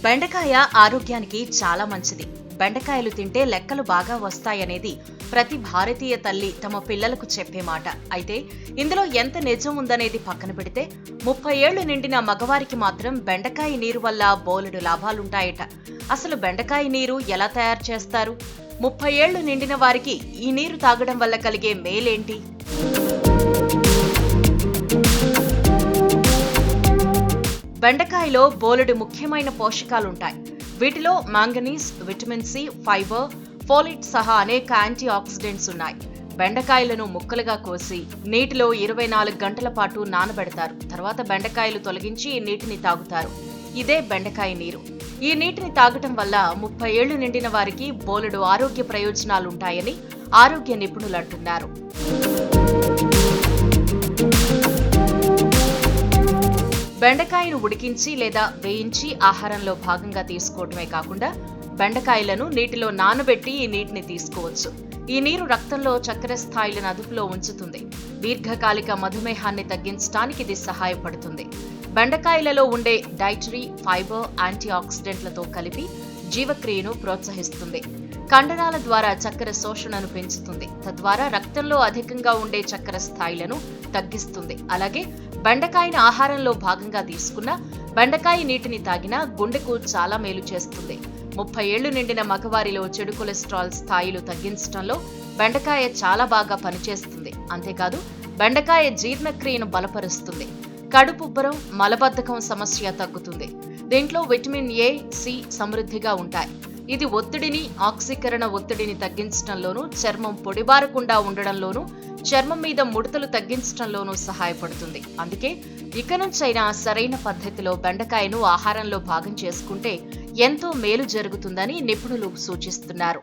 బెండకాయ ఆరోగ్యానికి చాలా మంచిది. బెండకాయలు తింటే లెక్కలు బాగా వస్తాయనేది ప్రతి భారతీయ తల్లి తమ పిల్లలకు చెప్పే మాట. అయితే ఇందులో ఎంత నిజం ఉందనేది పక్కన పెడితే 30 ఏళ్లు నిండిన మగవారికి మాత్రం బెండకాయ నీరు వల్ల బోలెడు లాభాలుంటాయట. అసలు బెండకాయ నీరు ఎలా తయారు చేస్తారు? 30 ఏళ్లు నిండిన వారికి ఈ నీరు తాగడం వల్ల కలిగే మేలేంటి? బెండకాయలో బోలెడు ముఖ్యమైన పోషకాలుంటాయి. వీటిలో manganese, vitamin C, fibre, folate సహా అనేక యాంటీ ఆక్సిడెంట్స్ ఉన్నాయి. బెండకాయలను ముక్కలుగా కోసి నీటిలో 24 గంటల పాటు నానబెడతారు. తర్వాత బెండకాయలు తొలగించి ఈ నీటిని తాగుతారు. ఇదే బెండకాయ నీరు. ఈ నీటిని తాగటం వల్ల 30 ఏళ్లు నిండిన వారికి బోలెడు ఆరోగ్య ప్రయోజనాలుంటాయని ఆరోగ్య నిపుణులు అంటున్నారు. బెండకాయను ఉడికించి లేదా వేయించి ఆహారంలో భాగంగా తీసుకోవటమే కాకుండా బెండకాయలను నీటిలో నానబెట్టి ఈ నీటిని తీసుకోవచ్చు. ఈ నీరు రక్తంలో చక్కెర స్థాయిలను అదుపులో ఉంచుతుంది. దీర్ఘకాలిక మధుమేహాన్ని తగ్గించడానికి ఇది సహాయపడుతుంది. బెండకాయలలో ఉండే డైటరీ ఫైబర్ యాంటీ ఆక్సిడెంట్లతో కలిపి జీవక్రియను ప్రోత్సహిస్తుంది. కండరాల ద్వారా చక్కెర శోషణను పెంచుతుంది. తద్వారా రక్తంలో అధికంగా ఉండే చక్కెర స్థాయిలను తగ్గిస్తుంది. అలాగే బెండకాయను ఆహారంలో భాగంగా తీసుకున్న బెండకాయ నీటిని తాగినా గుండెకు చాలా మేలు చేస్తుంది. 30 ఏళ్లు నిండిన మగవారిలో చెడు కొలెస్ట్రాల్ స్థాయిలు తగ్గించడంలో బెండకాయ చాలా బాగా పనిచేస్తుంది. అంతేకాదు బెండకాయ జీర్ణక్రియను బలపరుస్తుంది. కడుపుబ్బరం, మలబద్ధకం సమస్య తగ్గుతుంది. దీంట్లో విటమిన్ ఏ, సి సమృద్ధిగా ఉంటాయి. ఇది ఒత్తిడిని, ఆక్సీకరణ ఒత్తిడిని తగ్గించడంలోనూ, చర్మం పొడిబారకుండా ఉండడంలోనూ, చర్మం మీద ముడతలు తగ్గించడంలోనూ సహాయపడుతుంది. అందుకే ఇక నుంచైనా సరైన పద్ధతిలో బెండకాయను ఆహారంలో భాగం చేసుకుంటే ఎంతో మేలు జరుగుతుందని నిపుణులు సూచిస్తున్నారు.